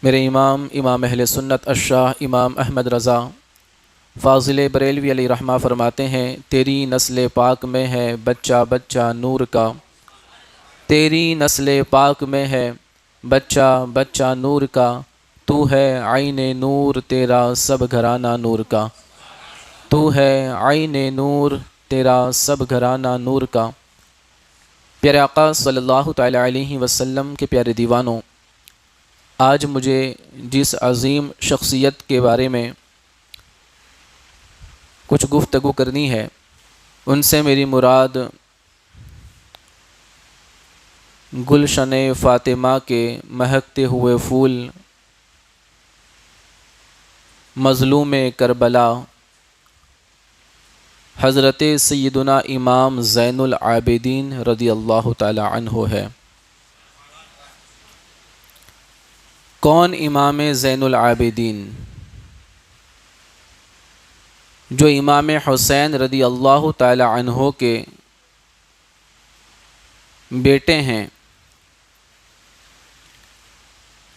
میرے امام اہل سنت الشاہ امام احمد رضا فاضل بریلوی علیہ رحمہ فرماتے ہیں، تیری نسل پاک میں ہے بچہ بچہ نور کا، تیری نسل پاک میں ہے بچہ بچہ نور کا، تو ہے عین نور تیرا سب گھرانہ نور کا، تو ہے عین نور تیرا سب گھرانہ نور کا۔ پیارے آقا صلی اللہ تعالیٰ علیہ وسلم کے پیارے دیوانوں، آج مجھے جس عظیم شخصیت کے بارے میں کچھ گفتگو کرنی ہے، ان سے میری مراد گلشن فاطمہ کے مہکتے ہوئے پھول، مظلوم کربلا حضرت سیدنا امام زین العابدین رضی اللہ تعالی عنہ ہے۔ کون امام زین العابدین؟ جو امام حسین رضی اللہ تعالی عنہ کے بیٹے ہیں،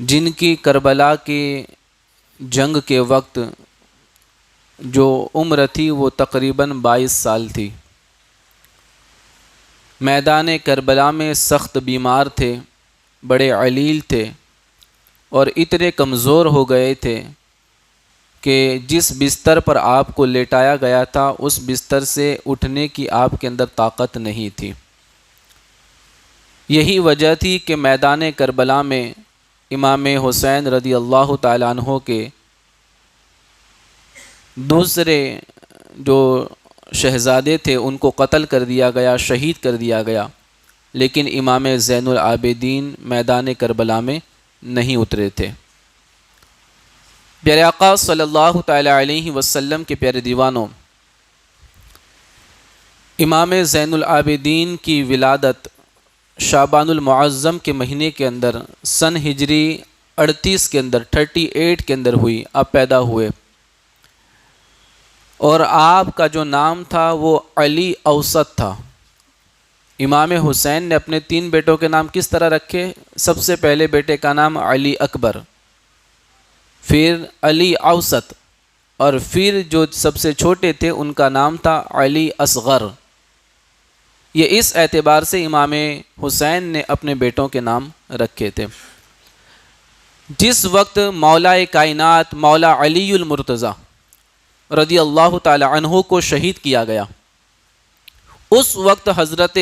جن کی کربلا کی جنگ کے وقت جو عمر تھی وہ تقریباً 22 سال تھی۔ میدان کربلا میں سخت بیمار تھے، بڑے علیل تھے اور اتنے کمزور ہو گئے تھے کہ جس بستر پر آپ کو لیٹایا گیا تھا اس بستر سے اٹھنے کی آپ کے اندر طاقت نہیں تھی۔ یہی وجہ تھی کہ میدان کربلا میں امام حسین رضی اللہ تعالیٰ عنہ کے دوسرے جو شہزادے تھے ان کو قتل کر دیا گیا، شہید کر دیا گیا، لیکن امام زین العابدین میدان کربلا میں نہیں اترے تھے۔ پیارے آقا صلی اللہ تعالیٰ علیہ وسلم کے پیارے دیوانوں، امام زین العابدین کی ولادت شعبان المعظم کے مہینے کے اندر سن ہجری 38 کے اندر 38 کے اندر ہوئی۔ آپ پیدا ہوئے اور آپ کا جو نام تھا وہ علی اوسط تھا۔ امام حسین نے اپنے 3 بیٹوں کے نام کس طرح رکھے؟ سب سے پہلے بیٹے کا نام علی اکبر، پھر علی اوسط، اور پھر جو سب سے چھوٹے تھے ان کا نام تھا علی اصغر۔ یہ اس اعتبار سے امام حسین نے اپنے بیٹوں کے نام رکھے تھے۔ جس وقت مولا کائنات مولا علی المرتضیٰ رضی اللہ تعالی عنہ کو شہید کیا گیا، اس وقت حضرت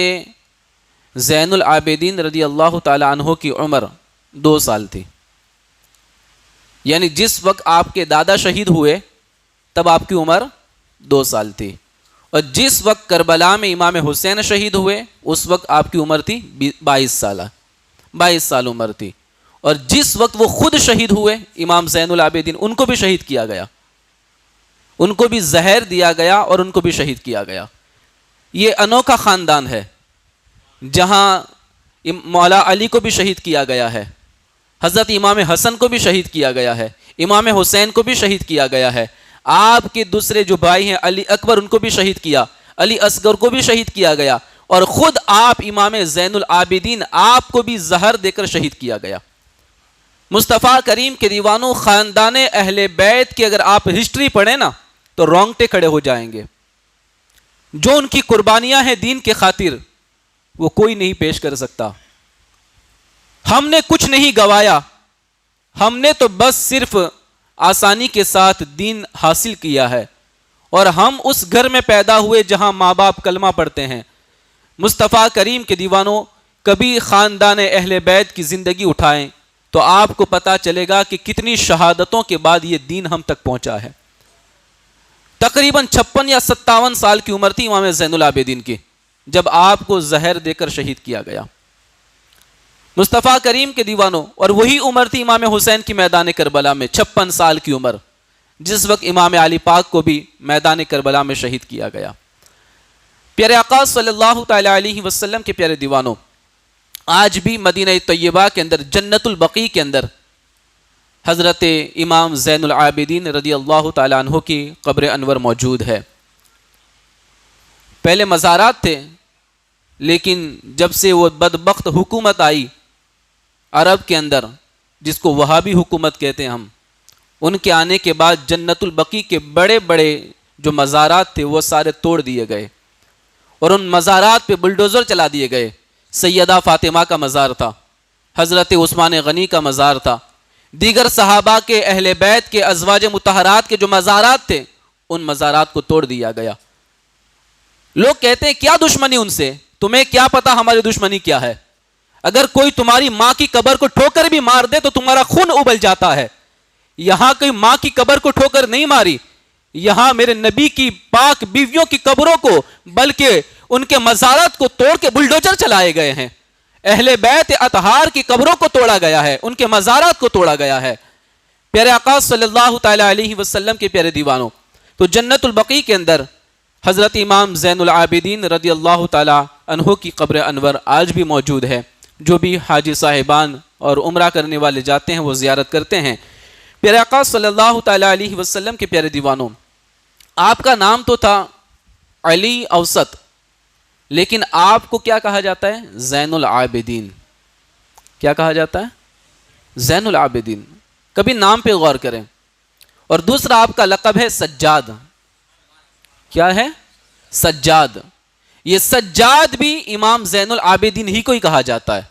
زین العابدین رضی اللہ تعالی عنہ کی عمر 2 سال تھی۔ یعنی جس وقت آپ کے دادا شہید ہوئے تب آپ کی عمر 2 سال تھی، اور جس وقت کربلا میں امام حسین شہید ہوئے اس وقت آپ کی عمر تھی 22 سال عمر تھی، اور جس وقت وہ خود شہید ہوئے امام زین العابدین ان کو بھی شہید کیا گیا، ان کو بھی زہر دیا گیا اور ان کو بھی شہید کیا گیا۔ یہ انوکھا خاندان ہے جہاں مولا علی کو بھی شہید کیا گیا ہے، حضرت امام حسن کو بھی شہید کیا گیا ہے، امام حسین کو بھی شہید کیا گیا ہے، آپ کے دوسرے جو بھائی ہیں علی اکبر ان کو بھی شہید کیا، علی اصغر کو بھی شہید کیا گیا، اور خود آپ امام زین العابدین آپ کو بھی زہر دے کر شہید کیا گیا۔ مصطفیٰ کریم کے دیوانوں، خاندان اہل بیت کی اگر آپ ہسٹری پڑھیں نا تو رونگٹے کھڑے ہو جائیں گے۔ جو ان کی قربانیاں ہیں دین کے خاطر وہ کوئی نہیں پیش کر سکتا۔ ہم نے کچھ نہیں گوایا، ہم نے تو بس صرف آسانی کے ساتھ دین حاصل کیا ہے، اور ہم اس گھر میں پیدا ہوئے جہاں ماں باپ کلمہ پڑھتے ہیں۔ مصطفیٰ کریم کے دیوانوں، کبھی خاندان اہل بیت کی زندگی اٹھائیں تو آپ کو پتہ چلے گا کہ کتنی شہادتوں کے بعد یہ دین ہم تک پہنچا ہے۔ تقریباً 56 یا 57 سال کی عمر تھی امام زین العابدین کی جب آپ کو زہر دے کر شہید کیا گیا۔ مصطفیٰ کریم کے دیوانوں، اور وہی عمر تھی امام حسین کی میدان کربلا میں 56 سال کی عمر، جس وقت امام علی پاک کو بھی میدان کربلا میں شہید کیا گیا۔ پیارے آقا صلی اللہ تعالی علیہ وسلم کے پیارے دیوانوں، آج بھی مدینہ طیبہ کے اندر جنت البقیع کے اندر حضرت امام زین العابدین رضی اللہ تعالی عنہ کی قبر انور موجود ہے۔ پہلے مزارات تھے، لیکن جب سے وہ بدبخت حکومت آئی عرب کے اندر جس کو وہابی حکومت کہتے ہیں ہم، ان کے آنے کے بعد جنت البقیع کے بڑے بڑے جو مزارات تھے وہ سارے توڑ دیے گئے اور ان مزارات پہ بلڈوزر چلا دیے گئے۔ سیدہ فاطمہ کا مزار تھا، حضرت عثمان غنی کا مزار تھا، دیگر صحابہ کے، اہل بیت کے، ازواج مطہرات کے جو مزارات تھے ان مزارات کو توڑ دیا گیا۔ لوگ کہتے ہیں کیا دشمنی ان سے؟ تمہیں کیا پتا ہماری دشمنی کیا ہے؟ اگر کوئی تمہاری ماں کی قبر کو ٹھوکر بھی مار دے تو تمہارا خون ابل جاتا ہے۔ یہاں کوئی ماں کی قبر کو ٹھوکر نہیں ماری، یہاں میرے نبی کی پاک بیویوں کی قبروں کو، بلکہ ان کے مزارات کو توڑ کے بلڈوزر چلائے گئے ہیں۔ اہل بیت اطہار کی قبروں کو توڑا گیا ہے، ان کے مزارات کو توڑا گیا ہے۔ پیارے آقا صلی اللہ تعالی علیہ وسلم کے پیارے دیوانوں، تو جنت البقیع کے اندر حضرت امام زین العابدین رضی اللہ تعالی عنہ کی قبر انور آج بھی موجود ہے۔ جو بھی حاجی صاحبان اور عمرہ کرنے والے جاتے ہیں وہ زیارت کرتے ہیں۔ پیارے آقا صلی اللہ تعالی علیہ وسلم کے پیارے دیوانوں، آپ کا نام تو تھا علی اوسط، لیکن آپ کو کیا کہا جاتا ہے؟ زین العابدین۔ کیا کہا جاتا ہے؟ زین العابدین۔ کبھی نام پہ غور کریں۔ اور دوسرا آپ کا لقب ہے سجاد۔ کیا ہے؟ سجاد۔ یہ سجاد بھی امام زین العابدین ہی کو ہی کہا جاتا ہے۔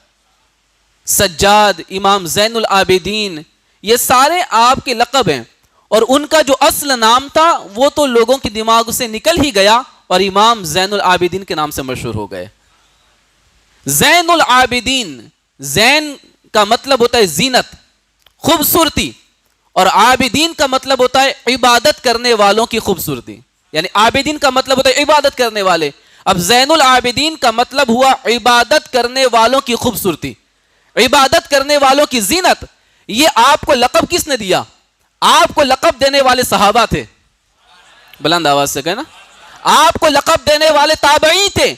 سجاد، امام زین العابدین، یہ سارے آپ کے لقب ہیں، اور ان کا جو اصل نام تھا وہ تو لوگوں کے دماغ سے نکل ہی گیا اور امام زین العابدین کے نام سے مشہور ہو گئے۔ زین العابدین، زین کا مطلب ہوتا ہے زینت، خوبصورتی، اور عابدین کا مطلب ہوتا ہے عبادت کرنے والوں کی خوبصورتی، یعنی عابدین کا مطلب ہوتا ہے عبادت کرنے والے۔ اب زین العابدین کا مطلب ہوا عبادت کرنے والوں کی خوبصورتی، عبادت کرنے والوں کی زینت۔ یہ آپ کو لقب کس نے دیا؟ آپ کو لقب دینے والے صحابہ تھے، بلند آواز سے کہنا۔ آپ کو لقب دینے والے تابعین تھے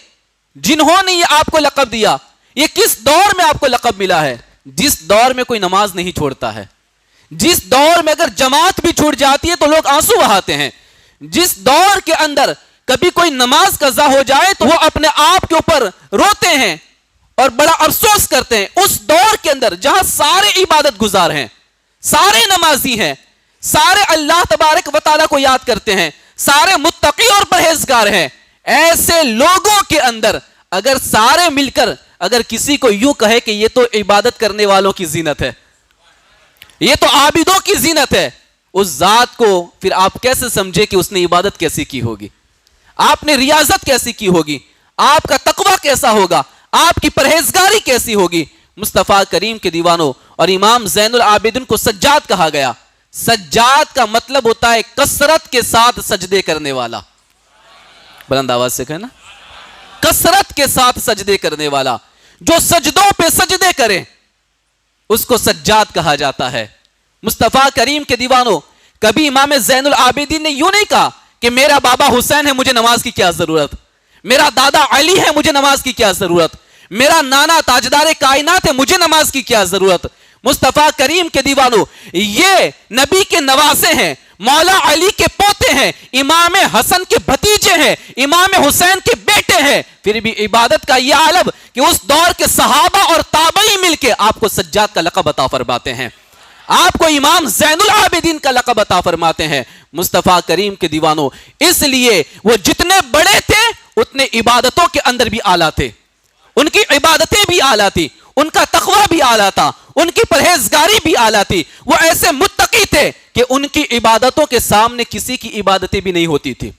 جنہوں نے یہ آپ کو لقب دیا۔ یہ کس دور میں آپ کو لقب ملا ہے؟ جس دور میں کوئی نماز نہیں چھوڑتا ہے، جس دور میں اگر جماعت بھی چھوٹ جاتی ہے تو لوگ آنسو بہاتے ہیں، جس دور کے اندر کبھی کوئی نماز قضا ہو جائے تو وہ اپنے آپ کے اوپر روتے ہیں اور بڑا افسوس کرتے ہیں، اس دور کے اندر جہاں سارے عبادت گزار ہیں، سارے نمازی ہیں، سارے اللہ تبارک و تعالیٰ کو یاد کرتے ہیں، سارے متقی اور پرہیزگار ہیں، ایسے لوگوں کے اندر اگر سارے مل کر اگر کسی کو یوں کہے کہ یہ تو عبادت کرنے والوں کی زینت ہے، یہ تو عابدوں کی زینت ہے، اس ذات کو پھر آپ کیسے سمجھے کہ اس نے عبادت کیسی کی ہوگی، آپ نے ریاضت کیسی کی ہوگی، آپ کا تقوی کیسا ہوگا، آپ کی پرہیزگاری کیسی ہوگی۔ مصطفیٰ کریم کے دیوانوں، اور امام زین العابدین کو سجاد کہا گیا۔ سجاد کا مطلب ہوتا ہے کثرت کے ساتھ سجدے کرنے والا، بلند آواز سے کہنا، کثرت کے ساتھ سجدے کرنے والا، جو سجدوں پہ سجدے کرے اس کو سجاد کہا جاتا ہے۔ مصطفیٰ کریم کے دیوانوں، کبھی امام زین العابدین نے یوں نہیں کہا کہ میرا بابا حسین ہے مجھے نماز کی کیا ضرورت، میرا دادا علی ہے مجھے نماز کی کیا ضرورت، میرا نانا تاجدار کائنات ہے مجھے نماز کی کیا ضرورت۔ مصطفیٰ کریم کے دیوانوں، یہ نبی کے نواسے ہیں، مولا علی کے پوتے ہیں، امام حسن کے بھتیجے ہیں، امام حسین کے بیٹے ہیں، پھر بھی عبادت کا یہ عالم کہ اس دور کے صحابہ اور تابعین مل کے آپ کو سجاد کا لقب عطا فرماتے ہیں، آپ کو امام زین العابدین کا لقب عطا فرماتے ہیں۔ مصطفیٰ کریم کے دیوانوں، اس لیے وہ جتنے بڑے تھے اتنے عبادتوں کے اندر بھی اعلیٰ تھے، ان کی عبادتیں بھی اعلیٰ تھی، ان کا تقوی بھی اعلیٰ تھا، ان کی پرہیزگاری بھی اعلیٰ تھی۔ وہ ایسے متقی تھے کہ ان کی عبادتوں کے سامنے کسی کی عبادتیں بھی نہیں ہوتی تھی،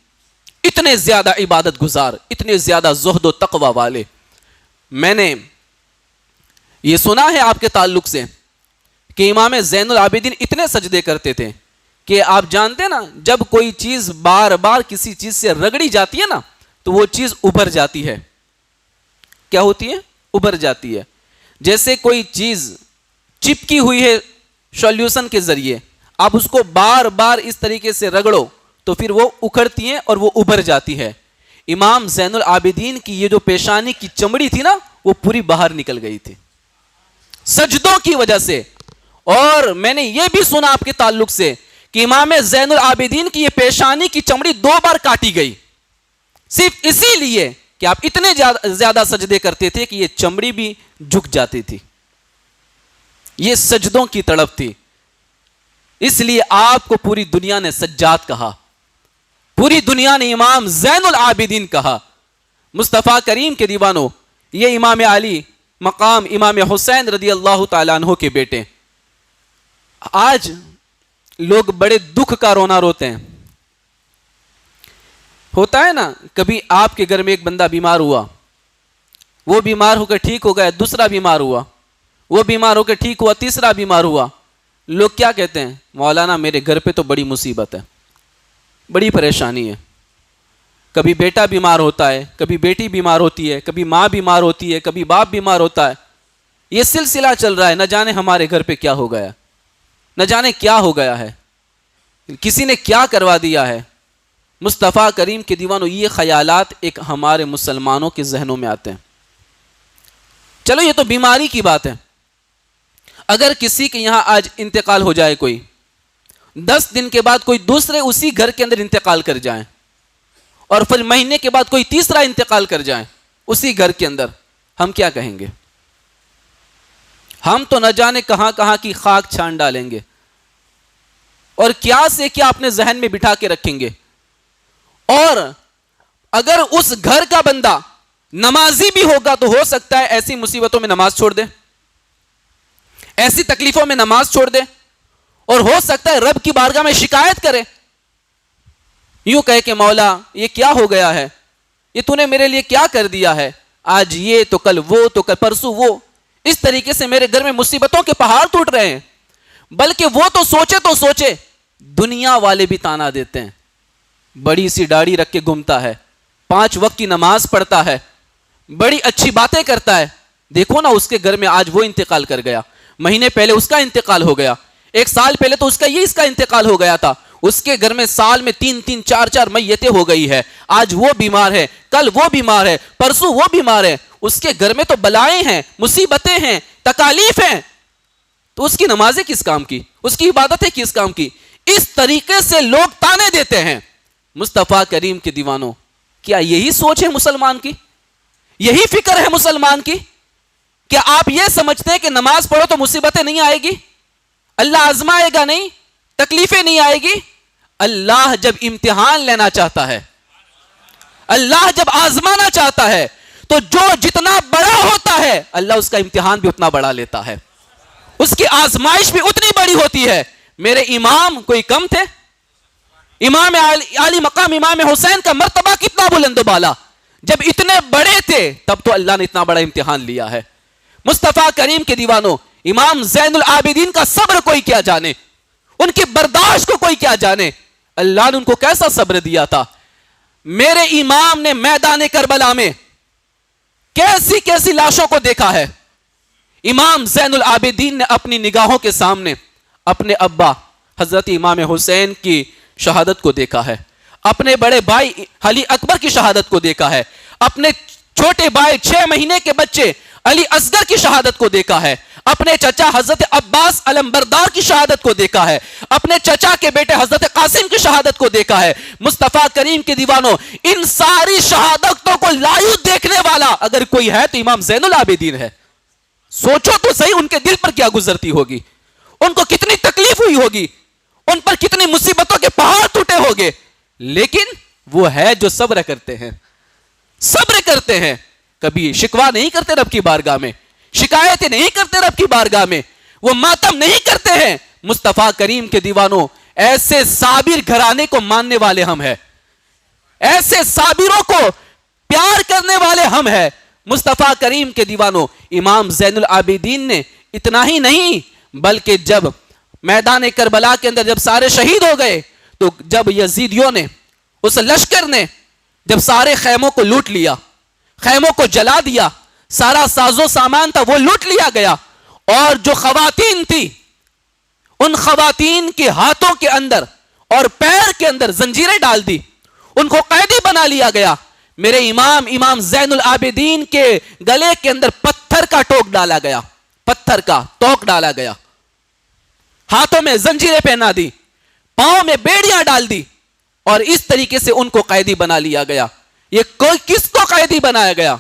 اتنے زیادہ عبادت گزار، اتنے زیادہ زہد و تقوی والے۔ میں نے یہ سنا ہے آپ کے تعلق سے کہ امام زین العابدین اتنے سجدے کرتے تھے کہ آپ جانتے ہیں نا، جب کوئی چیز بار بار کسی چیز سے رگڑی جاتی ہے نا تو وہ چیز ابھر جاتی ہے۔ کیا ہوتی ہے؟ ابھر جاتی ہے۔ جیسے کوئی چیز چپکی ہوئی ہے سولیوشن کے ذریعے، آپ اس کو بار بار اس طریقے سے رگڑو تو پھر وہ اکھڑتی ہیں اور وہ ابھر جاتی ہے۔ امام زین العابدین کی یہ جو پیشانی کی چمڑی تھی نا وہ پوری باہر نکل گئی تھی سجدوں کی وجہ سے۔ اور میں نے یہ بھی سنا آپ کے تعلق سے کہ امام زین العابدین کی یہ پیشانی کی چمڑی 2 بار کاٹی گئی، صرف اسی لیے کہ آپ اتنے زیادہ سجدے کرتے تھے کہ یہ چمڑی بھی جھک جاتی تھی۔ یہ سجدوں کی تڑپ تھی، اس لیے آپ کو پوری دنیا نے سجاد کہا، پوری دنیا نے امام زین العابدین کہا۔ مصطفیٰ کریم کے دیوانوں، یہ امام علی مقام امام حسین رضی اللہ تعالیٰ عنہ کے بیٹے، آج لوگ بڑے دکھ کا رونا روتے ہیں۔ ہوتا ہے نا، کبھی آپ کے گھر میں ایک بندہ بیمار ہوا، وہ بیمار ہو کر ٹھیک ہو گیا، دوسرا بیمار ہوا، وہ بیمار ہو کر ٹھیک ہوا، تیسرا بیمار ہوا، لوگ کیا کہتے ہیں؟ مولانا میرے گھر پہ تو بڑی مصیبت ہے، بڑی پریشانی ہے۔ کبھی بیٹا بیمار ہوتا ہے، کبھی بیٹی بیمار ہوتی ہے، کبھی ماں بیمار ہوتی ہے، کبھی باپ بیمار ہوتا ہے، یہ سلسلہ چل رہا ہے، نہ جانے ہمارے گھر پہ کیا ہو گیا، نہ جانے کیا ہو گیا ہے، کسی نے کیا کروا دیا ہے۔ مصطفیٰ کریم کے دیوانوں، یہ خیالات ایک ہمارے مسلمانوں کے ذہنوں میں آتے ہیں۔ چلو یہ تو بیماری کی بات ہے، اگر کسی کے یہاں آج انتقال ہو جائے، کوئی 10 دن کے بعد کوئی دوسرے اسی گھر کے اندر انتقال کر جائیں، اور پھر مہینے کے بعد کوئی تیسرا انتقال کر جائیں اسی گھر کے اندر، ہم کیا کہیں گے؟ ہم تو نہ جانے کہاں کہاں کی خاک چھان ڈالیں گے، اور کیا سے کیا اپنے ذہن میں بٹھا کے رکھیں گے۔ اور اگر اس گھر کا بندہ نمازی بھی ہوگا تو ہو سکتا ہے ایسی مصیبتوں میں نماز چھوڑ دے، ایسی تکلیفوں میں نماز چھوڑ دے، اور ہو سکتا ہے رب کی بارگاہ میں شکایت کرے، یوں کہے کہ مولا یہ کیا ہو گیا ہے، یہ تو نے میرے لیے کیا کر دیا ہے، آج یہ تو کل وہ تو کل پرسوں وہ، اس طریقے سے میرے گھر میں مصیبتوں کے پہاڑ ٹوٹ رہے ہیں۔ بلکہ وہ تو سوچے دنیا والے بھی تانا دیتے ہیں، بڑی سی داڑھی رکھ کے گھومتا ہے، 5 وقت کی نماز پڑھتا ہے، بڑی اچھی باتیں کرتا ہے، دیکھو نا اس کے گھر میں آج وہ انتقال کر گیا، مہینے پہلے اس کا انتقال ہو گیا، 1 سال پہلے تو اس کا انتقال ہو گیا تھا، اس کے گھر میں سال میں 3 4 میتیں ہو گئی ہے، آج وہ بیمار ہے، کل وہ بیمار ہے، پرسوں وہ بیمار ہے، اس کے گھر میں تو بلائیں ہیں، مصیبتیں ہیں، تکالیف ہیں، تو اس کی نمازیں کس کام کی، اس کی عبادتیں کس کام کی؟ اس طریقے سے لوگ تانے دیتے ہیں۔ مصطفیٰ کریم کے دیوانوں، کیا یہی سوچ ہے مسلمان کی؟ یہی فکر ہے مسلمان کی؟ کیا آپ یہ سمجھتے ہیں کہ نماز پڑھو تو مصیبتیں نہیں آئے گی، اللہ آزمائے گا نہیں، تکلیفیں نہیں آئے گی؟ اللہ جب امتحان لینا چاہتا ہے، اللہ جب آزمانا چاہتا ہے، تو جو جتنا بڑا ہوتا ہے اللہ اس کا امتحان بھی اتنا بڑا لیتا ہے، اس کی آزمائش بھی اتنی بڑی ہوتی ہے۔ میرے امام کوئی کم تھے؟ امام علی مقام امام حسین کا مرتبہ کتنا بلند و بالا، جب اتنے بڑے تھے تب تو اللہ نے اتنا بڑا امتحان لیا ہے۔ مصطفیٰ کریم کے دیوانوں، امام زین العابدین کا صبر کوئی کیا جانے، ان کی برداشت کو کوئی کیا جانے، اللہ نے ان کو کیسا صبر دیا تھا۔ میرے امام نے میدان کربلا میں کیسی کیسی لاشوں کو دیکھا ہے۔ امام زین العابدین نے اپنی نگاہوں کے سامنے اپنے ابا حضرت امام حسین کی شہادت کو دیکھا ہے، اپنے بڑے بھائی علی اکبر کی شہادت کو دیکھا ہے، اپنے چھوٹے بھائی 6 مہینے کے بچے علی اصغر کی شہادت کو دیکھا ہے، اپنے چچا حضرت عباس علمبردار کی شہادت کو دیکھا ہے، اپنے چچا کے بیٹے حضرت قاسم کی شہادت کو دیکھا ہے۔ مصطفیٰ کریم کے دیوانوں، ان ساری شہادتوں کو لائیو دیکھنے والا اگر کوئی ہے تو امام زین العابدین ہے۔ سوچو تو صحیح ان کے دل پر کیا گزرتی ہوگی، ان کو کتنی تکلیف ہوئی ہوگی، ان پر کتنی مصیبتوں کے پہاڑ ٹوٹے ہوگے، لیکن وہ ہے جو صبر کرتے ہیں، صبر کرتے ہیں، کبھی شکوہ نہیں کرتے رب کی بارگاہ میں، شکایتیں نہیں کرتے رب کی بارگاہ میں، وہ ماتم نہیں کرتے ہیں۔ مصطفیٰ کریم کے دیوانوں، ایسے صابر گھرانے کو ماننے والے ہم ہیں، ایسے صابروں کو پیار کرنے والے ہم ہیں۔ مصطفیٰ کریم کے دیوانوں، امام زین العابدین نے اتنا ہی نہیں بلکہ جب میدان کربلا کے اندر جب سارے شہید ہو گئے، تو جب یزیدیوں نے، اس لشکر نے جب سارے خیموں کو لوٹ لیا، خیموں کو جلا دیا، سارا ساز و سامان تھا وہ لوٹ لیا گیا، اور جو خواتین تھی ان خواتین کے ہاتھوں کے اندر اور پیر کے اندر زنجیریں ڈال دی، ان کو قیدی بنا لیا گیا۔ میرے امام زین العابدین کے گلے کے اندر پتھر کا ٹوک ڈالا گیا، پتھر کا توک ڈالا گیا، ہاتھوں میں زنجیریں پہنا دی، پاؤں میں بیڑیاں ڈال دی، اور اس طریقے سے ان کو قیدی بنا لیا گیا۔ یہ کوئی کس کو قیدی بنایا گیا؟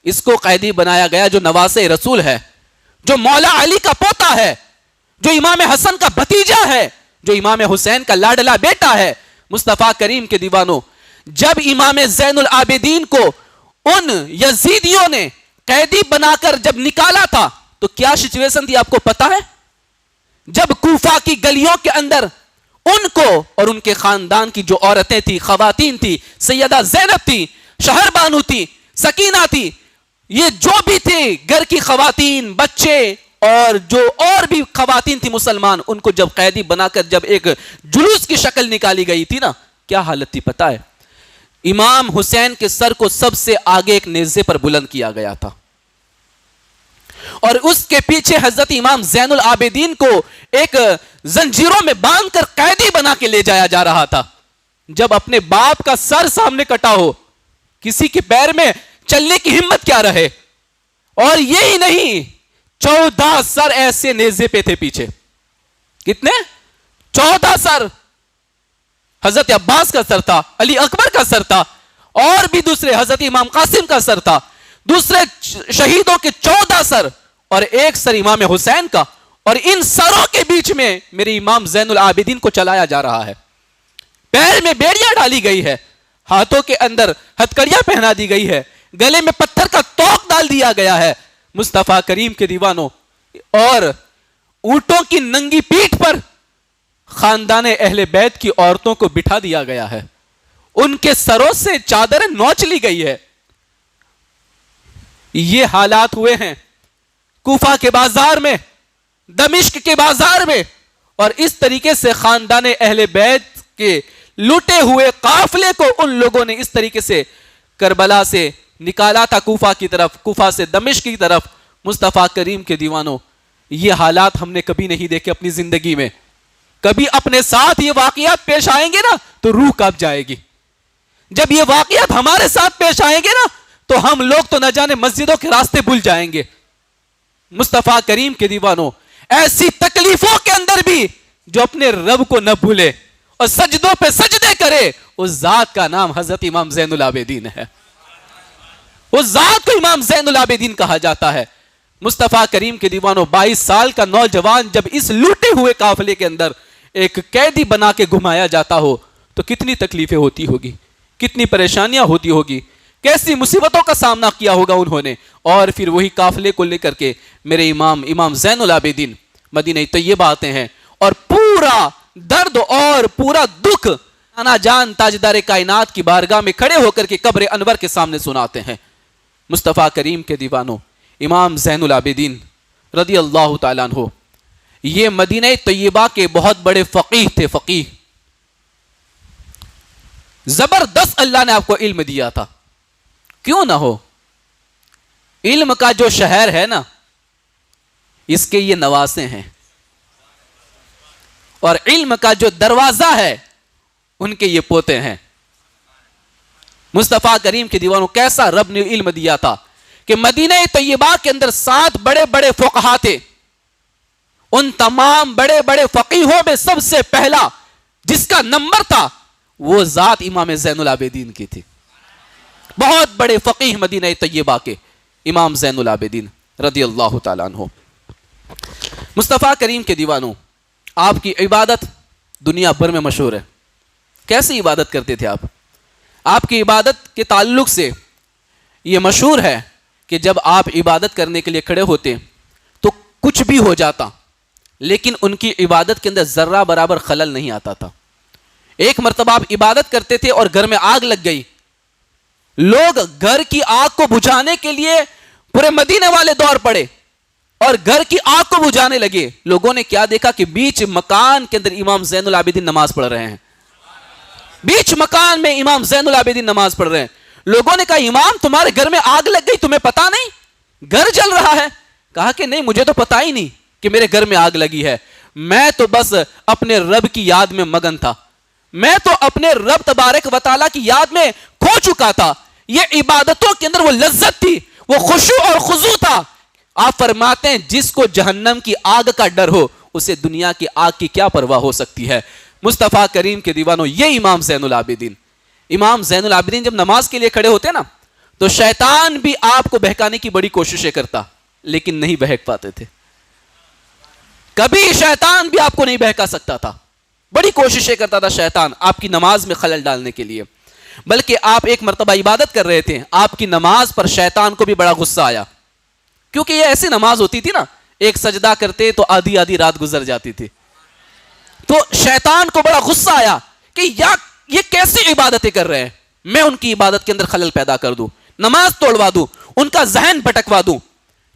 اس کو قیدی بنایا گیا جو نواسے رسول ہے، جو مولا علی کا پوتا ہے، جو امام حسن کا بھتیجا ہے، جو امام حسین کا لاڈلا بیٹا ہے، مصطفیٰ کریم کے دیوانوں، جب امام زین العابدین کو ان یزیدیوں نے قیدی بنا کر جب نکالا تھا تو کیا سچویشن تھی آپ کو پتا ہے؟ جب کوفہ کی گلیوں کے اندر ان کو اور ان کے خاندان کی جو عورتیں تھی، خواتین تھی، سیدہ زینب تھی، شہر بانو تھی، سکینہ تھی، یہ جو بھی تھے گھر کی خواتین، بچے اور جو اور بھی خواتین تھی مسلمان، ان کو جب قیدی بنا کر جب ایک جلوس کی شکل نکالی گئی تھی نا، کیا حالت تھی پتا ہے؟ امام حسین کے سر کو سب سے آگے ایک نیزے پر بلند کیا گیا تھا، اور اس کے پیچھے حضرت امام زین العابدین کو ایک زنجیروں میں باندھ کر قیدی بنا کے لے جایا جا رہا تھا۔ جب اپنے باپ کا سر سامنے کٹا ہو، کسی کے پیر میں چلنے کی ہمت کیا رہے، اور یہی نہیں 14 سر ایسے نیزے پہ تھے پیچھے۔ کتنے؟ 14 سر۔ حضرت عباس کا سر تھا، علی اکبر کا سر تھا، اور بھی دوسرے حضرت امام قاسم کا سر تھا، دوسرے شہیدوں کے 14 سر، اور ایک سر امام حسین کا، اور ان سروں کے بیچ میں میرے امام زین العابدین کو چلایا جا رہا ہے۔ پیر میں بیڑیاں ڈالی گئی ہے، ہاتھوں کے اندر ہتکڑیاں پہنا دی گئی ہے، گلے میں پتھر کا توق ڈال دیا گیا ہے مصطفیٰ کریم کے دیوانوں، اور اونٹوں کی ننگی پیٹھ پر خاندان اہل بیت کی عورتوں کو بٹھا دیا گیا ہے، ان کے سروں سے چادریں نوچ لی گئی ہے۔ یہ حالات ہوئے ہیں کوفہ کے بازار میں، دمشق کے بازار میں، اور اس طریقے سے خاندان اہل بیت کے لوٹے ہوئے قافلے کو ان لوگوں نے اس طریقے سے کربلا سے نکالا تھا کوفہ کی طرف، کوفہ سے دمشق کی طرف۔ مصطفیٰ کریم کے دیوانوں، یہ حالات ہم نے کبھی نہیں دیکھے اپنی زندگی میں۔ کبھی اپنے ساتھ یہ واقعات پیش آئیں گے نا تو روح کانپ جائے گی۔ جب یہ واقعات ہمارے ساتھ پیش آئیں گے نا تو ہم لوگ تو نہ جانے مسجدوں کے راستے بھول جائیں گے۔ مصطفیٰ کریم کے دیوانوں، ایسی تکلیفوں کے اندر بھی جو اپنے رب کو نہ بھولے اور سجدوں پہ سجدے کرے، اس ذات کا نام حضرت امام زین العابدین ہے۔ اس ذات کو امام زین العابدین کہا جاتا ہے۔ مصطفیٰ کریم کے دیوانوں، 22 سال کا نوجوان جب اس لوٹے ہوئے قافلے کے اندر ایک قیدی بنا کے گھمایا جاتا ہو تو کتنی تکلیفیں ہوتی ہوگی، کتنی پریشانیاں ہوتی ہوگی، کیسی مصیبتوں کا سامنا کیا ہوگا انہوں نے، اور پھر وہی قافلے کو لے کر کے میرے امام زین العابدین مدینہ طیبہ آتے ہیں، اور پورا درد اور پورا دکھ آنا جان تاجدار کائنات کی بارگاہ میں کھڑے ہو کر کے قبر انور کے سامنے سناتے ہیں۔ مصطفیٰ کریم کے دیوانوں، امام زین العابدین رضی اللہ تعالیٰ عنہ یہ مدینہ طیبہ کے بہت بڑے فقیہ تھے، فقیہ، زبردست اللہ نے آپ کو علم دیا تھا، کیوں نہ ہو؟ علم کا جو شہر ہے نا، اس کے یہ نواسے ہیں، اور علم کا جو دروازہ ہے ان کے یہ پوتے ہیں۔ مصطفیٰ کریم کے دیوانوں، کیسا رب نے علم دیا تھا کہ مدینہ طیبہ کے اندر 7 بڑے بڑے فقہا تھے، ان تمام بڑے بڑے فقیہوں میں سب سے پہلا جس کا نمبر تھا وہ ذات امام زین العابدین کی تھی۔ بہت بڑے فقیہ مدینہ طیبہ کے امام زین العابدین رضی اللہ تعالیٰ عنہ۔ مصطفیٰ کریم کے دیوانوں، آپ کی عبادت دنیا بھر میں مشہور ہے۔ کیسی عبادت کرتے تھے آپ کی عبادت کے تعلق سے یہ مشہور ہے کہ جب آپ عبادت کرنے کے لیے کھڑے ہوتے تو کچھ بھی ہو جاتا، لیکن ان کی عبادت کے اندر ذرہ برابر خلل نہیں آتا تھا۔ ایک مرتبہ آپ عبادت کرتے تھے اور گھر میں آگ لگ گئی، لوگ گھر کی آگ کو بجھانے کے لیے پورے مدینے والے دور پڑے اور گھر کی آگ کو بجھانے لگے۔ لوگوں نے کیا دیکھا کہ بیچ مکان کے اندر امام زین العابدین نماز پڑھ رہے ہیں، بیچ مکان میں امام زین العابدین نماز پڑھ رہے ہیں۔ لوگوں نے کہا امام تمہارے گھر میں آگ لگ گئی، تمہیں پتا نہیں گھر جل رہا ہے؟ کہا کہ نہیں، مجھے تو پتا ہی نہیں کہ میرے گھر میں آگ لگی ہے، میں تو بس اپنے رب کی یاد میں مگن تھا، میں تو اپنے رب تبارک و تعالیٰ کی یاد میں کھو چکا تھا۔ یہ عبادتوں کے اندر وہ لذت تھی، وہ خشوع اور خضوع تھا۔ آپ فرماتے ہیں جس کو جہنم کی آگ کا ڈر ہو اسے دنیا کی آگ کی کیا پرواہ ہو سکتی ہے۔ مصطفیٰ کریم کے دیوانوں، یہ امام زین العابدین، امام زین العابدین جب نماز کے لیے کھڑے ہوتے نا تو شیطان بھی آپ کو بہکانے کی بڑی کوششیں کرتا، لیکن نہیں بہک پاتے تھے. کبھی شیطان بھی آپ کو نہیں بہکا سکتا تھا. بڑی کوششیں کرتا تھا شیطان آپ کی نماز میں خلل ڈالنے کے لیے. بلکہ آپ ایک مرتبہ عبادت کر رہے تھے, آپ کی نماز پر شیطان کو بھی بڑا غصہ آیا, کیونکہ یہ ایسی نماز ہوتی تھی نا, ایک سجدہ کرتے تو آدھی آدھی رات گزر جاتی تھی. تو شیطان کو بڑا غصہ آیا کہ یہ کیسی عبادتیں کر رہے ہیں, میں ان کی عبادت کے اندر خلل پیدا کر دوں, نماز توڑوا دوں, ان کا ذہن بھٹکوا دوں,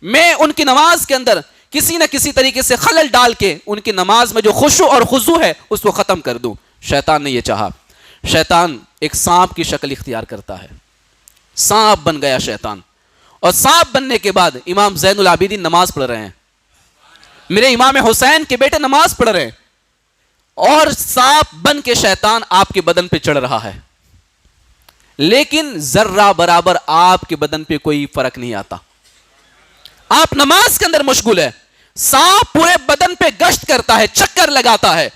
میں ان کی نماز کے اندر کسی نہ کسی طریقے سے خلل ڈال کے ان کی نماز میں جو خشوع اور خضوع ہے اس کو ختم کر دوں. شیطان نے یہ چاہا. شیطان ایک سانپ کی شکل اختیار کرتا ہے, سانپ بن گیا شیطان. اور سانپ بننے کے بعد امام زین العابدین نماز پڑھ رہے ہیں, میرے امام حسین کے بیٹے نماز پڑھ رہے ہیں, اور سانپ بن کے شیطان آپ کے بدن پہ چڑھ رہا ہے, لیکن ذرہ برابر آپ کے بدن پہ کوئی فرق نہیں آتا. آپ نماز کے اندر مشغول ہے, سانپ پورے بدن پہ گشت کرتا ہے, چکر لگاتا ہے,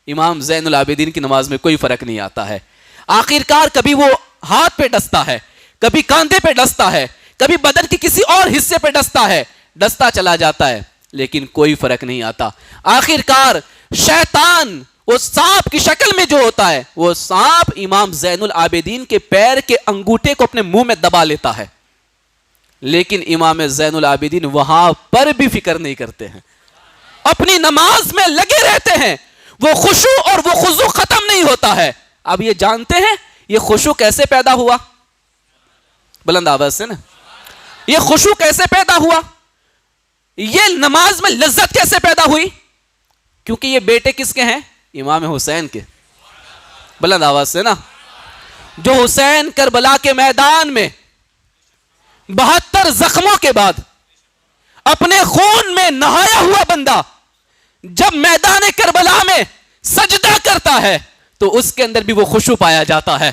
امام زین العابدین کی نماز میں کوئی فرق نہیں آتا ہے. آخرکار کبھی وہ ہاتھ پہ ڈستا ہے, کبھی کاندھے پہ ڈستا ہے, کبھی بدن کے کسی اور حصے پہ ڈستا ہے, ڈستا چلا جاتا ہے, لیکن کوئی فرق نہیں آتا. آخرکار شیطان وہ سانپ کی شکل میں جو ہوتا ہے, وہ سانپ امام زین العابدین کے پیر کے انگوٹھے کو اپنے منہ میں دبا لیتا ہے, لیکن امام زین العابدین وہاں پر بھی فکر نہیں کرتے ہیں, اپنی نماز میں لگے رہتے ہیں. وہ خشوع اور وہ خضوع ختم نہیں ہوتا ہے. اب یہ جانتے ہیں یہ خشوع کیسے پیدا ہوا؟ بلند آواز سے نا, یہ خشوع کیسے پیدا ہوا, یہ نماز میں لذت کیسے پیدا ہوئی؟ کیونکہ یہ بیٹے کس کے ہیں؟ امام حسین کے. بلند آواز سے نا, جو حسین کربلا کے میدان میں 72 زخموں کے بعد اپنے خون میں نہایا ہوا بندہ جب میدان کربلا میں سجدہ کرتا ہے تو اس کے اندر بھی وہ خشوع پایا جاتا ہے,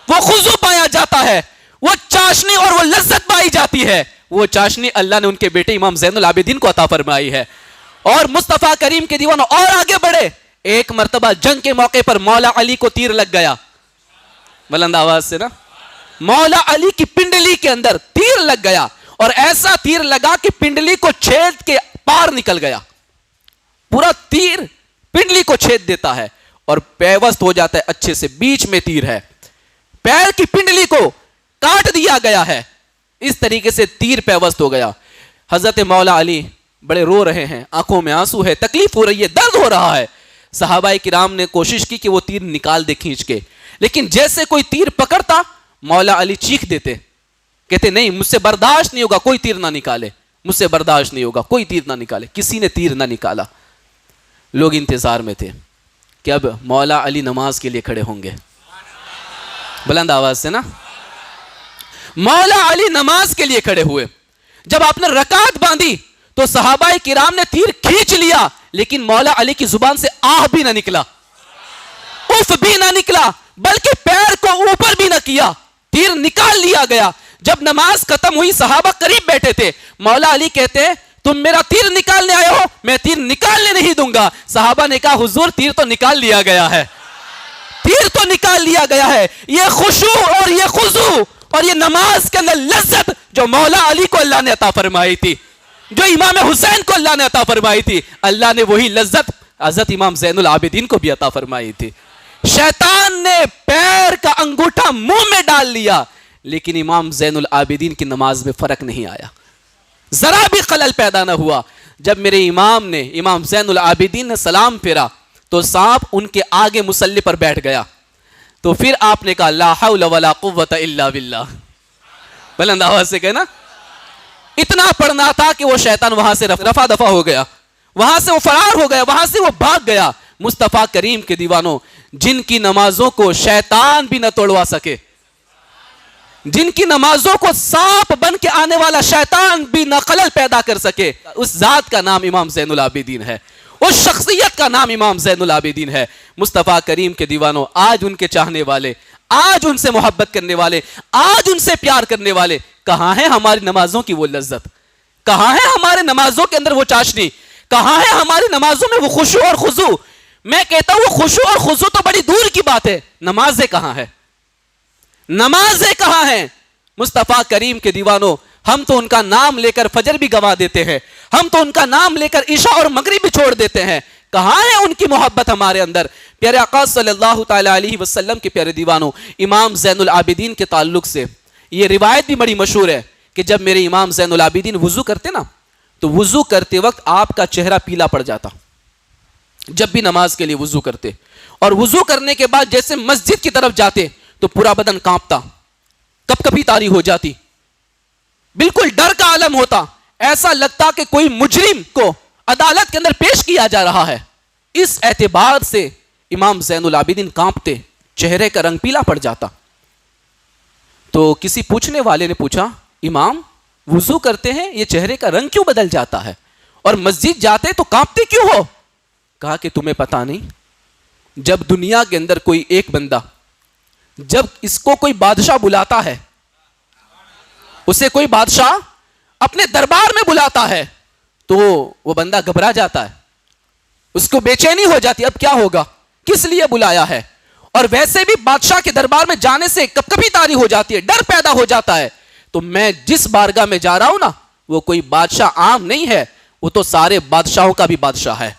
وہ خضوع پایا جاتا ہے, وہ چاشنی اور وہ لذت پائی جاتی ہے. وہ چاشنی اللہ نے ان کے بیٹے امام زین العابدین کو عطا فرمائی ہے. اور مصطفیٰ کریم کے دیوانوں اور آگے بڑھے, ایک مرتبہ جنگ کے موقع پر مولا علی کو تیر لگ گیا. بلند آواز سے نا, مولا علی کی پنڈلی کے اندر تیر لگ گیا, اور ایسا تیر لگا کہ پنڈلی کو چھید کے پار نکل گیا. پورا تیر پنڈلی کو چھید دیتا ہے اور پیوست ہو جاتا ہے اچھے سے, بیچ میں تیر ہے, پیر کی پنڈلی کو کاٹ دیا گیا ہے. اس طریقے سے تیر پیوست ہو گیا. حضرت مولا علی بڑے رو رہے ہیں, آنکھوں میں آنسو ہے, تکلیف ہو رہی ہے, درد ہو رہا ہے. صحابہ کرام نے کوشش کی کہ وہ تیر نکال دے کھینچ کے, لیکن جیسے کوئی تیر پکڑتا مولا علی چیخ دیتے, کہتے نہیں مجھ سے برداشت نہیں ہوگا, کوئی تیر نہ نکالے, مجھ سے برداشت نہیں ہوگا, کوئی تیر نہ نکالے. کسی نے تیر نہ نکالا. لوگ انتظار میں تھے کہ اب مولا علی نماز کے لیے کھڑے ہوں گے. بلند آواز سے نا, مولا علی نماز کے لیے کھڑے ہوئے. جب آپ نے رکعت باندھی تو صحابہ کرام نے تیر کھینچ لیا, لیکن مولا علی کی زبان سے آہ بھی نہ نکلا, اف بھی نہ نکلا, بلکہ پیر کو اوپر بھی نہ کیا, تیر نکال لیا گیا. جب نماز ختم ہوئی صحابہ قریب بیٹھے تھے, مولا علی کہتے ہیں تم میرا تیر نکالنے آئے ہو, میں تیر نکالنے نہیں دوں گا. صحابہ نے کہا حضور تیر تو نکال لیا گیا ہے, تیر تو نکال لیا گیا ہے. یہ خشوع اور یہ خضوع اور یہ نماز کے اندر لذت جو مولا علی کو اللہ نے عطا فرمائی تھی, جو امام حسین کو اللہ نے عطا فرمائی تھی, اللہ نے وہی لذت حضرت امام زین العابدین کو بھی عطا فرمائی تھی. شیطان نے پیر کا انگوٹھا منہ میں ڈال لیا, لیکن امام زین العابدین کی نماز میں فرق نہیں آیا, ذرا بھی خلل پیدا نہ ہوا. جب میرے امام نے, امام زین العابدین نے سلام پھیرا تو سانپ ان کے آگے مصلی پر بیٹھ گیا. تو پھر آپ نے کہا لا حول ولا قوت الا باللہ. بلند آواز سے کہنا, اتنا پڑھنا تھا کہ وہ شیطان وہاں سے رفع دفع ہو گیا, وہاں سے وہ فرار ہو گیا, وہاں سے وہ بھاگ گیا. مصطفیٰ کریم کے دیوانوں, جن کی نمازوں کو شیطان بھی نہ توڑوا سکے, جن کی نمازوں کو سانپ بن کے آنے والا شیطان بھی نہ خلل پیدا کر سکے, اس ذات کا نام امام زین العابدین ہے, اس شخصیت کا نام امام زین العابدین ہے. مصطفیٰ کریم کے دیوانوں, آج ان کے چاہنے والے, آج ان سے محبت کرنے والے, آج ان سے پیار کرنے والے, کہاں ہے ہماری نمازوں کی وہ لذت, کہاں ہے ہمارے نمازوں کے اندر وہ چاشنی, کہاں ہے ہماری نمازوں میں وہ خشوع اور خضوع؟ میں کہتا ہوں وہ خشوع اور خضوع تو بڑی دور کی بات ہے, نمازیں کہاں ہے, نمازیں کہاں ہیں؟ مصطفیٰ کریم کے دیوانوں, ہم تو ان کا نام لے کر فجر بھی گوا دیتے ہیں, ہم تو ان کا نام لے کر عشاء اور مغرب بھی چھوڑ دیتے ہیں. کہاں ہے ان کی محبت ہمارے اندر؟ پیارے آقا صلی اللہ تعالی علیہ وسلم کے پیارے دیوانوں, امام زین العابدین کے تعلق سے یہ روایت بھی بڑی مشہور ہے کہ جب میرے امام زین العابدین وضو کرتے نا, تو وضو کرتے وقت آپ کا چہرہ پیلا پڑ جاتا جب بھی نماز کے لیے وضو کرتے, اور وضو کرنے کے بعد جیسے مسجد کی طرف جاتے تو پورا بدن کانپتا, کب کبھی طاری ہو جاتی, بالکل ڈر کا عالم ہوتا, ایسا لگتا کہ کوئی مجرم کو عدالت کے اندر پیش کیا جا رہا ہے. اس اعتبار سے امام زین العابدین کانپتے, چہرے کا رنگ پیلا پڑ جاتا. تو کسی پوچھنے والے نے پوچھا, امام وضو کرتے ہیں یہ چہرے کا رنگ کیوں بدل جاتا ہے, اور مسجد جاتے تو کانپتے کیوں ہو؟ کہا کہ تمہیں پتا نہیں, جب دنیا کے اندر کوئی ایک بندہ, جب اس کو کوئی بادشاہ بلاتا ہے, اسے کوئی بادشاہ اپنے دربار میں بلاتا ہے, تو وہ بندہ گھبرا جاتا ہے, اس کو بے چینی ہو جاتی, اب کیا ہوگا, کس لیے بلایا ہے. اور ویسے بھی بادشاہ کے دربار میں جانے سے کب کبھی طاری ہو جاتی ہے, ڈر پیدا ہو جاتا ہے. تو میں جس بارگاہ میں جا رہا ہوں نا, وہ کوئی بادشاہ عام نہیں ہے, وہ تو سارے بادشاہوں کا بھی بادشاہ ہے,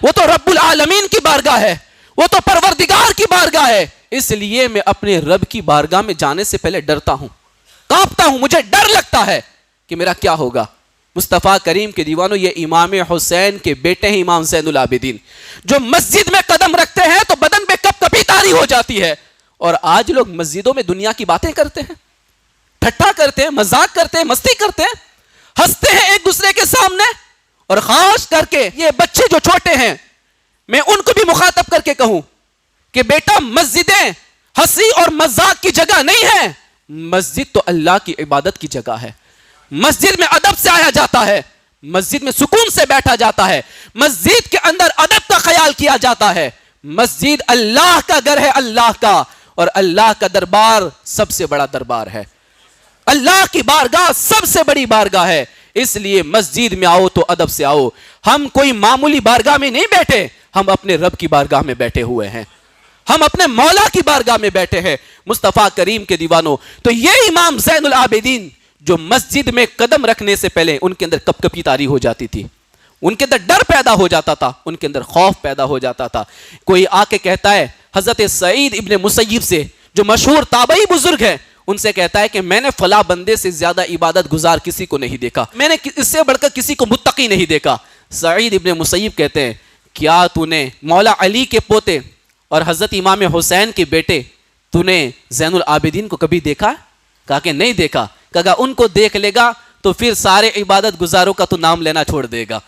وہ تو رب العالمین کی بارگاہ ہے, وہ تو پروردگار کی بارگاہ ہے. اس لیے میں اپنے رب کی بارگاہ میں جانے سے پہلے ڈرتا ہوں, کانپتا ہوں, مجھے ڈر لگتا ہے کہ میرا کیا ہوگا. مصطفیٰ کریم کے دیوانوں, یہ امام حسین کے بیٹے ہیں امام زین العابدین, جو مسجد میں قدم رکھتے ہیں تو بدن پہ کب کبھی طاری ہو جاتی ہے. اور آج لوگ مسجدوں میں دنیا کی باتیں کرتے ہیں, ٹھٹھا کرتے ہیں, مذاق کرتے ہیں, مستی کرتے ہیں, ہنستے ہیں ایک دوسرے کے سامنے. اور خاص کر کے یہ بچے جو چھوٹے ہیں, میں ان کو بھی مخاطب کر کے کہوں کہ بیٹا مسجدیں ہنسی اور مذاق کی جگہ نہیں ہے, مسجد تو اللہ کی عبادت کی جگہ ہے. مسجد میں ادب سے آیا جاتا ہے, مسجد میں سکون سے بیٹھا جاتا ہے, مسجد کے اندر ادب کا خیال کیا جاتا ہے. مسجد اللہ کا گھر ہے, اللہ کا, اور اللہ کا دربار سب سے بڑا دربار ہے, اللہ کی بارگاہ سب سے بڑی بارگاہ ہے. اس لیے مسجد میں آؤ تو ادب سے آؤ. ہم کوئی معمولی بارگاہ میں نہیں بیٹھے, ہم اپنے رب کی بارگاہ میں بیٹھے ہوئے ہیں, ہم اپنے مولا کی بارگاہ میں بیٹھے ہیں. مصطفیٰ کریم کے دیوانوں, تو یہ امام زین العابدین جو مسجد میں قدم رکھنے سے پہلے ان کے اندر کپ کپی طاری ہو جاتی تھی, ان کے اندر ڈر پیدا ہو جاتا تھا, ان کے اندر خوف پیدا ہو جاتا تھا. کوئی آ کے کہتا ہے حضرت سعید ابن مسیب سے, جو مشہور تابعی بزرگ ہیں, ان سے کہتا ہے کہ میں نے فلاں بندے سے زیادہ عبادت گزار کسی کو نہیں دیکھا, میں نے اس سے بڑھ کر کسی کو متقی نہیں دیکھا. سعید ابن مسیب کہتے ہیں, کیا تو نے مولا علی کے پوتے اور حضرت امام حسین کے بیٹے تو نے زین العابدین کو کبھی دیکھا؟ کہا کہ نہیں دیکھا. کہا ان کو دیکھ لے گا تو پھر سارے عبادت گزاروں کا تو نام لینا چھوڑ دے گا,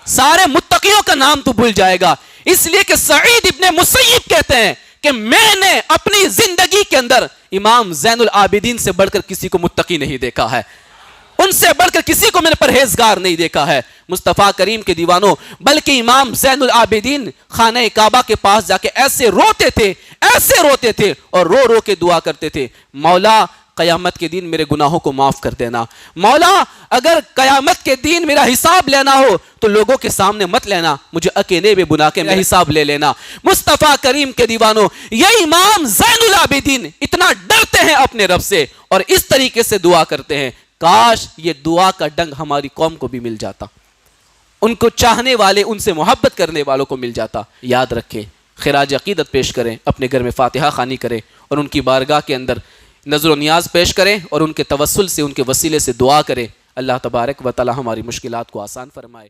سارے متقیوں کا نام تو بھول جائے گا. اس لیے کہ سعید ابن مسیب کہتے ہیں کہ میں نے اپنی زندگی کے اندر امام زین العابدین سے بڑھ کر کسی کو متقی نہیں دیکھا ہے, ان سے بڑھ کر کسی کو میں نے پرہیزگار نہیں دیکھا ہے. مصطفیٰ کریم کے دیوانوں, بلکہ امام زین العابدین خانہ کعبہ کے پاس جا کے ایسے روتے تھے, ایسے روتے تھے, اور رو رو کے دعا کرتے تھے, مولا قیامت کے دن میرے گناہوں کو معاف کر دینا, مولا اگر قیامت کے دن میرا حساب لینا ہو تو لوگوں کے سامنے مت لینا, مجھے اکیلے میں بلا کے میرا حساب لے لینا. مصطفیٰ کریم کے دیوانوں, یہ امام زین العابدین اتنا ڈرتے ہیں اپنے رب سے اور اس طریقے سے دعا کرتے ہیں. کاش یہ دعا کا ڈنگ ہماری قوم کو بھی مل جاتا, ان کو چاہنے والے, ان سے محبت کرنے والوں کو مل جاتا. یاد رکھیں, خراج عقیدت پیش کریں, اپنے گھر میں فاتحہ خوانی کریں, اور ان کی بارگاہ کے اندر نظر و نیاز پیش کریں, اور ان کے توسل سے, ان کے وسیلے سے دعا کریں. اللہ تبارک و تعالی ہماری مشکلات کو آسان فرمائے.